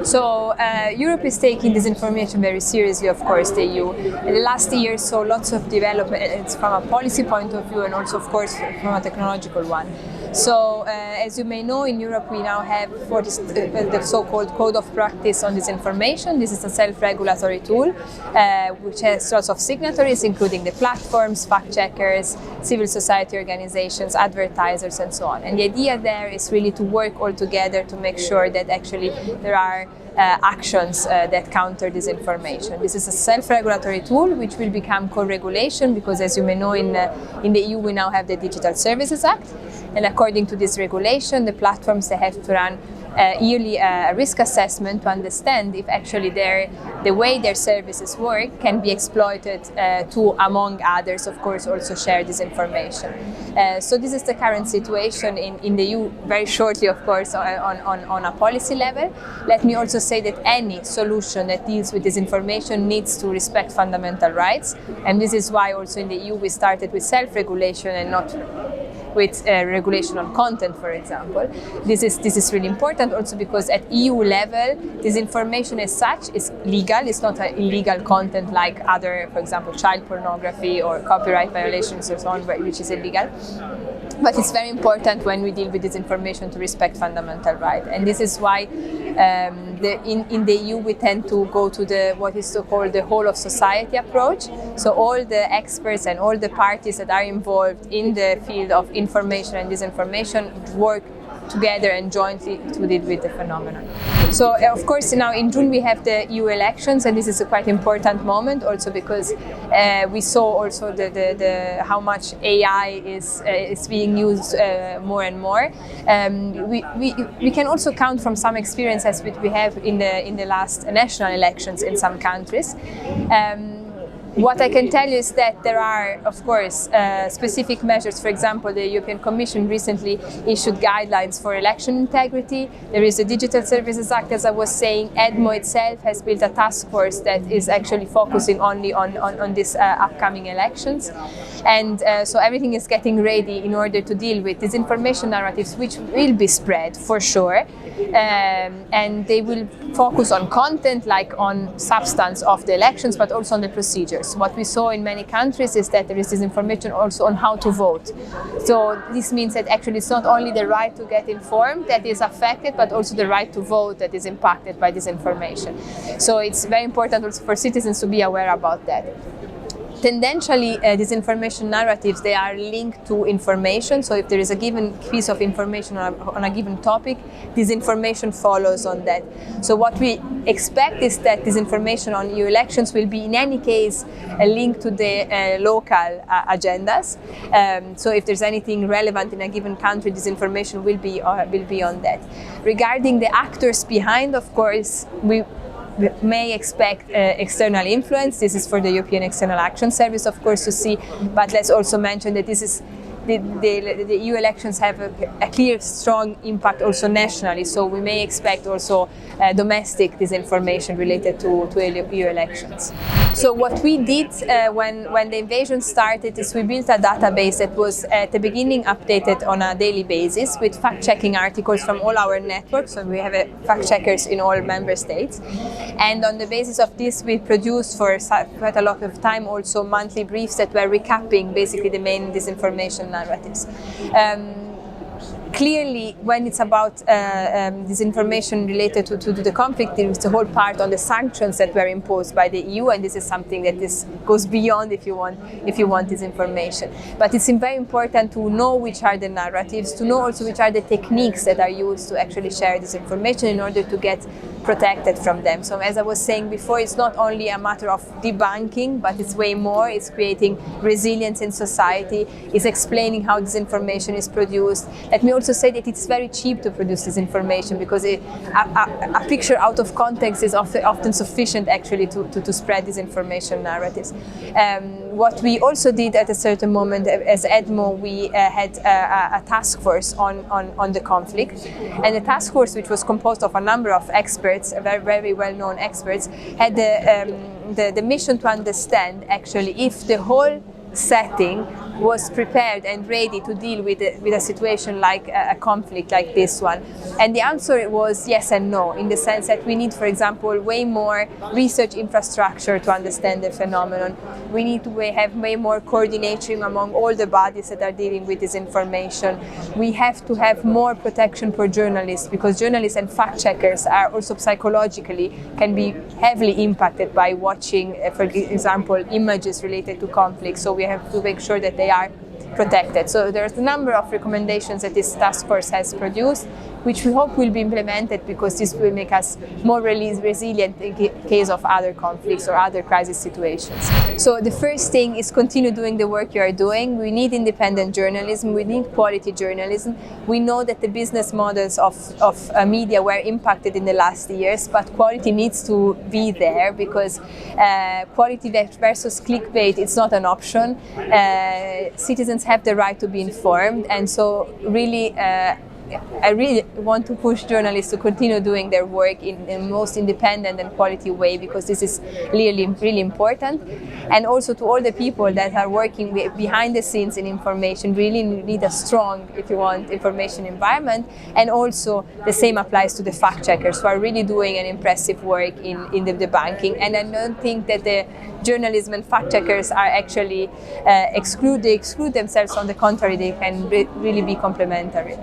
So Europe is taking disinformation very seriously, of course, the EU. In the last year saw lots of developments from a policy point of view and also, of course, from a technological one. So as you may know, in Europe we now have the so-called Code of Practice on Disinformation. This is a self-regulatory tool which has lots of signatories, including the platforms, fact-checkers, civil society organizations, advertisers, and so on. And the idea there is really to work all together to make sure that actually there are actions that counter disinformation. This is a self-regulatory tool which will become co-regulation because, as you may know, in the EU we now have the Digital Services Act, and according to this regulation, the platforms, they have to run yearly risk assessment to understand if actually the way their services work can be exploited to, among others, of course, also share this information. So this is the current situation in the EU, very shortly, of course, on a policy level. Let me also say that any solution that deals with disinformation needs to respect fundamental rights, and this is why also in the EU we started with self-regulation and not with regulation on content, for example. This is really important also because at EU level, disinformation as such is legal. It's not an illegal content like other, for example, child pornography or copyright violations or so on, which is illegal. But it's very important when we deal with disinformation to respect fundamental rights. And this is why in the EU we tend to go to what is called the whole of society approach. So all the experts and all the parties that are involved in the field of information and disinformation work together and jointly to deal with the phenomenon. So of course now in June we have the EU elections, and this is a quite important moment also because we saw also how much AI is being used more and more. We can also count from some experiences which we have in the last national elections in some countries. What I can tell you is that there are, of course, specific measures. For example, the European Commission recently issued guidelines for election integrity. There is the Digital Services Act, as I was saying. EDMO itself has built a task force that is actually focusing only on these upcoming elections. And so everything is getting ready in order to deal with disinformation narratives, which will be spread for sure. And they will focus on content, like on substance of the elections, but also on the procedures. What we saw in many countries is that there is disinformation also on how to vote. So this means that actually it's not only the right to get informed that is affected, but also the right to vote that is impacted by disinformation. So it's very important also for citizens to be aware about that. Tendentially, disinformation narratives, they are linked to information. So if there is a given piece of information on a given topic, disinformation follows on that. So what we expect is that disinformation on EU elections will be in any case linked to the local agendas. So if there's anything relevant in a given country, disinformation will be on that. Regarding the actors behind, of course, we may expect external influence. This is for the European External Action Service, of course, to see. But let's also mention that this is the EU elections have a clear, strong impact also nationally. So we may expect also domestic disinformation related to EU elections. So what we did when the invasion started is we built a database that was at the beginning updated on a daily basis with fact-checking articles from all our networks. So we have fact-checkers in all member states. And on the basis of this, we produced for quite a lot of time also monthly briefs that were recapping basically the main disinformation narratives. Clearly, when it's about disinformation related to the conflict, there is a whole part on the sanctions that were imposed by the EU, and this is something that goes beyond if you want disinformation. But it's very important to know which are the narratives, to know also which are the techniques that are used to actually share disinformation in order to get protected from them. So as I was saying before, it's not only a matter of debunking, but it's way more. It's creating resilience in society. It's explaining how disinformation is produced. Let me also say that it's very cheap to produce disinformation because a picture out of context is often sufficient actually to spread disinformation narratives. What we also did at a certain moment as EDMO, we had a task force on the conflict. And the task force, which was composed of a number of experts, very, very well-known experts, had the mission to understand actually if the whole setting was prepared and ready to deal with a situation like a conflict like this one? And the answer was yes and no, in the sense that we need, for example, way more research infrastructure to understand the phenomenon. We need to have way more coordination among all the bodies that are dealing with this information. We have to have more protection for journalists, because journalists and fact checkers are also psychologically can be heavily impacted by watching, for example, images related to conflict. So we have to make sure that they are protected. So there's a number of recommendations that this task force has produced, which we hope will be implemented, because this will make us more resilient in case of other conflicts or other crisis situations. So the first thing is continue doing the work you are doing. We need independent journalism, we need quality journalism. We know that the business models of media were impacted in the last years, but quality needs to be there, because quality versus clickbait, it's not an option. Citizens have the right to be informed, and so really I really want to push journalists to continue doing their work in the most independent and quality way, because this is really important. And also to all the people that are working behind the scenes in information, really need a strong, if you want, information environment. And also the same applies to the fact checkers, who are really doing an impressive work in the debunking. And I don't think that the journalism and fact checkers are actually exclude themselves. On the contrary, they can really be complementary.